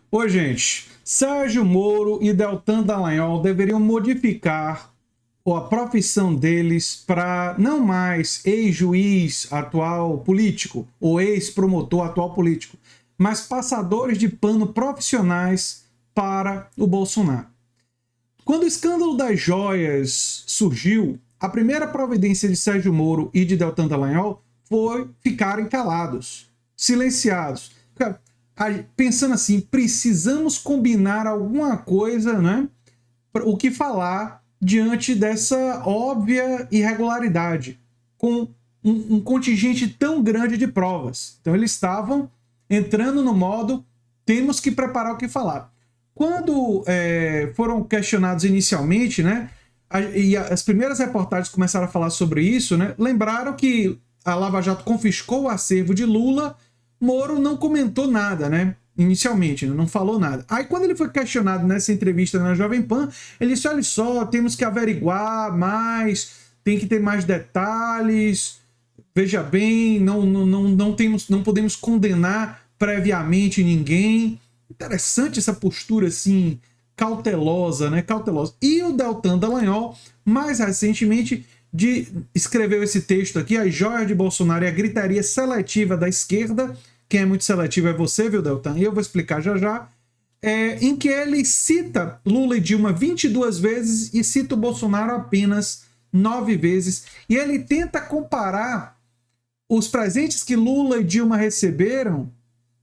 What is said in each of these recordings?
Oi, gente. Sérgio Moro e Deltan Dallagnol deveriam modificar a profissão deles para não mais ex-juiz atual político ou ex-promotor atual político, mas passadores de pano profissionais para o Bolsonaro. Quando o escândalo das joias surgiu, a primeira providência de Sérgio Moro e de Deltan Dallagnol foi ficarem calados, silenciados. Pensando assim, precisamos combinar alguma coisa, né? O que falar diante dessa óbvia irregularidade, com um contingente tão grande de provas. Então eles estavam entrando no modo, temos que preparar o que falar. Quando foram questionados inicialmente, né? E as primeiras reportagens começaram a falar sobre isso, né? Lembraram que a Lava Jato confiscou o acervo de Lula. Moro não comentou nada, né? Inicialmente, não falou nada. Aí, quando ele foi questionado nessa entrevista na Jovem Pan, ele disse: olha só, temos que averiguar mais, tem que ter mais detalhes. Veja bem, não podemos condenar previamente ninguém. Interessante essa postura assim, cautelosa, né? Cautelosa. E o Deltan Dallagnol, mais recentemente, escreveu esse texto aqui, As Joias de Bolsonaro e a Gritaria Seletiva da Esquerda. Quem é muito seletivo é você, viu, Deltan? E eu vou explicar já já. Em que ele cita Lula e Dilma 22 vezes e cita o Bolsonaro apenas 9 vezes. E ele tenta comparar os presentes que Lula e Dilma receberam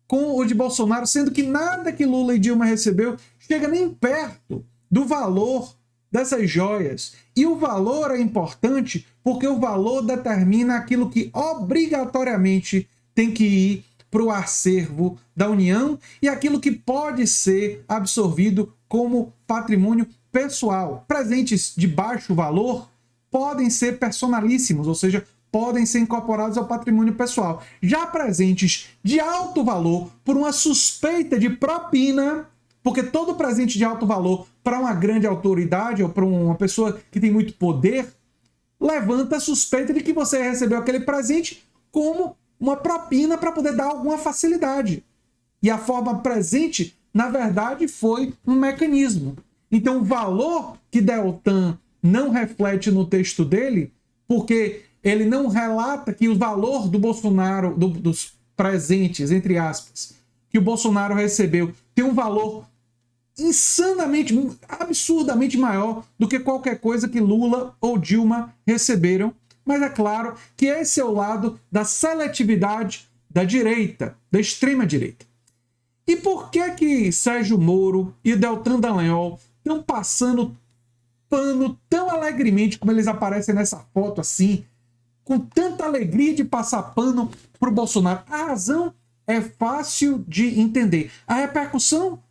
com o de Bolsonaro, sendo que nada que Lula e Dilma recebeu chega nem perto do valor dessas joias. E o valor é importante porque o valor determina aquilo que obrigatoriamente tem que ir para o acervo da União e aquilo que pode ser absorvido como patrimônio pessoal. Presentes de baixo valor podem ser personalíssimos, ou seja, podem ser incorporados ao patrimônio pessoal. Já presentes de alto valor, por uma suspeita de propina, porque todo presente de alto valor para uma grande autoridade ou para uma pessoa que tem muito poder, levanta a suspeita de que você recebeu aquele presente como uma propina para poder dar alguma facilidade. E a forma presente, na verdade, foi um mecanismo. Então, o valor que Deltan não reflete no texto dele, porque ele não relata que o valor do Bolsonaro, dos presentes, entre aspas, que o Bolsonaro recebeu, tem um valor insanamente, absurdamente maior do que qualquer coisa que Lula ou Dilma receberam. Mas é claro que esse é o lado da seletividade da direita, da extrema-direita. E por que Sérgio Moro e Deltan Dallagnol estão passando pano tão alegremente como eles aparecem nessa foto assim, com tanta alegria de passar pano para o Bolsonaro? A razão é fácil de entender. A repercussão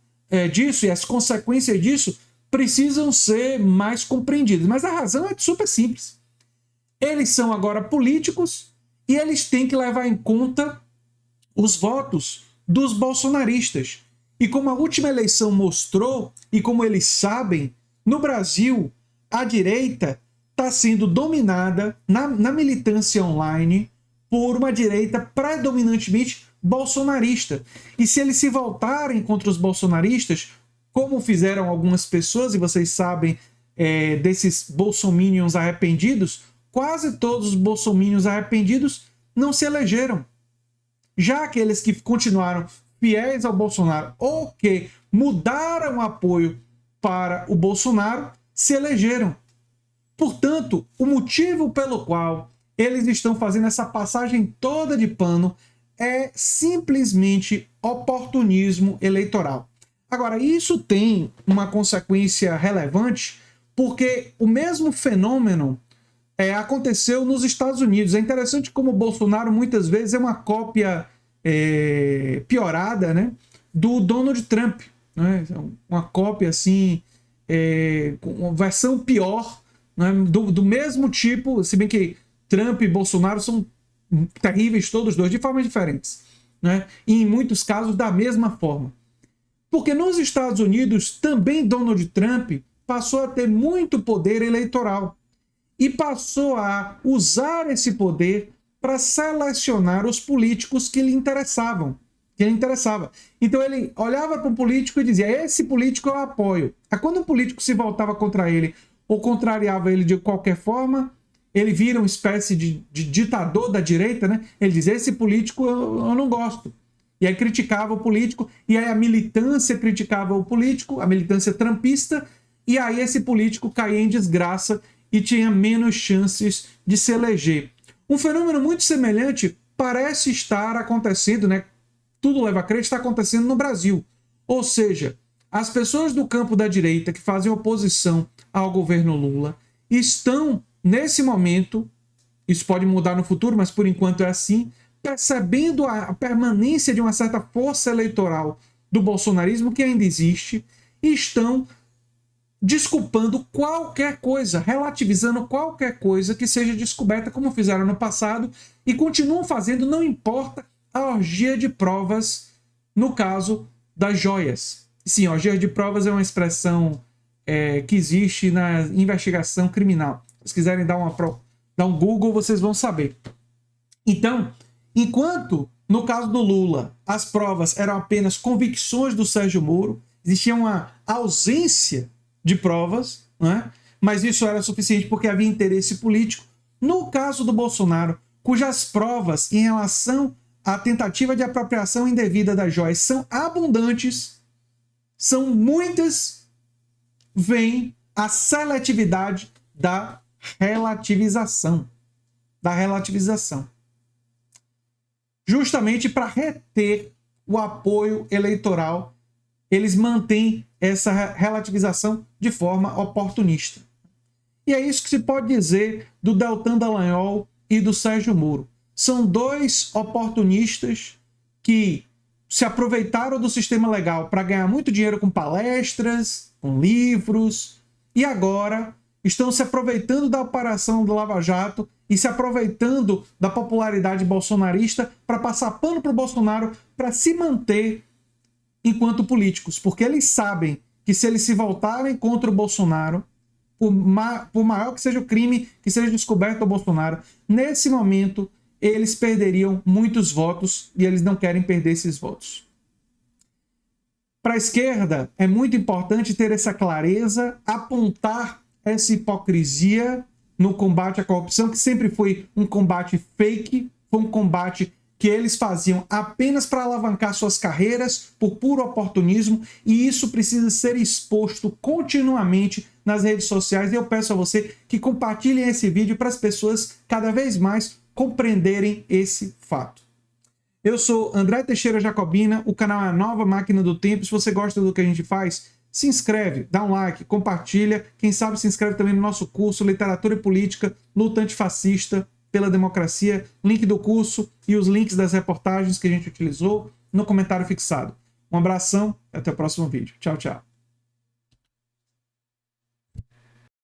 disso e as consequências disso precisam ser mais compreendidas. Mas a razão é super simples. Eles são agora políticos e eles têm que levar em conta os votos dos bolsonaristas. E como a última eleição mostrou, e como eles sabem, no Brasil, a direita está sendo dominada na militância online por uma direita predominantemente bolsonarista. E se eles se voltarem contra os bolsonaristas, como fizeram algumas pessoas, e vocês sabem desses bolsominions arrependidos, quase todos os bolsominions arrependidos não se elegeram. Já aqueles que continuaram fiéis ao Bolsonaro ou que mudaram apoio para o Bolsonaro se elegeram. Portanto, o motivo pelo qual eles estão fazendo essa passagem toda de pano é simplesmente oportunismo eleitoral. Agora, isso tem uma consequência relevante porque o mesmo fenômeno aconteceu nos Estados Unidos. É interessante como o Bolsonaro muitas vezes é uma cópia piorada, né, do Donald Trump, né? Uma cópia assim, uma versão pior, né, do mesmo tipo, se bem que Trump e Bolsonaro são terríveis todos dois, de formas diferentes, né? E em muitos casos da mesma forma. Porque nos Estados Unidos também Donald Trump passou a ter muito poder eleitoral e passou a usar esse poder para selecionar os políticos que lhe interessavam. que ele interessava. Então ele olhava para um político e dizia, esse político eu apoio. Aí quando um político se voltava contra ele ou contrariava ele de qualquer forma, ele vira uma espécie de ditador da direita, né? Ele dizia, esse político eu não gosto. E aí criticava o político, e aí a militância criticava o político, a militância trumpista, e aí esse político caía em desgraça e tinha menos chances de se eleger. Um fenômeno muito semelhante parece estar acontecendo, né? Tudo leva a crer, está acontecendo no Brasil. Ou seja, as pessoas do campo da direita que fazem oposição ao governo Lula estão, nesse momento, isso pode mudar no futuro, mas por enquanto é assim, percebendo a permanência de uma certa força eleitoral do bolsonarismo que ainda existe e estão desculpando qualquer coisa, relativizando qualquer coisa que seja descoberta, como fizeram no passado, e continuam fazendo, não importa a orgia de provas no caso das joias. Sim, orgia de provas é uma expressão que existe na investigação criminal. Se vocês quiserem dar um Google, vocês vão saber. Então, enquanto no caso do Lula as provas eram apenas convicções do Sérgio Moro, existia uma ausência de provas, né? Mas isso era suficiente porque havia interesse político. No caso do Bolsonaro, cujas provas em relação à tentativa de apropriação indevida das joias são abundantes, são muitas, vem a seletividade da relativização. Justamente para reter o apoio eleitoral, eles mantêm essa relativização de forma oportunista. E é isso que se pode dizer do Deltan Dallagnol e do Sérgio Moro. São dois oportunistas que se aproveitaram do sistema legal para ganhar muito dinheiro com palestras, com livros, e agora estão se aproveitando da operação do Lava Jato e se aproveitando da popularidade bolsonarista para passar pano para o Bolsonaro para se manter enquanto políticos, porque eles sabem que se eles se voltarem contra o Bolsonaro, por maior que seja o crime que seja descoberto ao Bolsonaro, nesse momento eles perderiam muitos votos e eles não querem perder esses votos. Para a esquerda, é muito importante ter essa clareza, apontar essa hipocrisia no combate à corrupção, que sempre foi um combate fake, foi um combate que eles faziam apenas para alavancar suas carreiras por puro oportunismo, e isso precisa ser exposto continuamente nas redes sociais. E eu peço a você que compartilhem esse vídeo para as pessoas cada vez mais compreenderem esse fato. Eu sou André Teixeira Jacobina, o canal é a Nova Máquina do Tempo. Se você gosta do que a gente faz, se inscreve, dá um like, compartilha. Quem sabe se inscreve também no nosso curso Literatura e Política, Luta Antifascista pela Democracia. Link do curso e os links das reportagens que a gente utilizou no comentário fixado. Um abração e até o próximo vídeo. Tchau, tchau.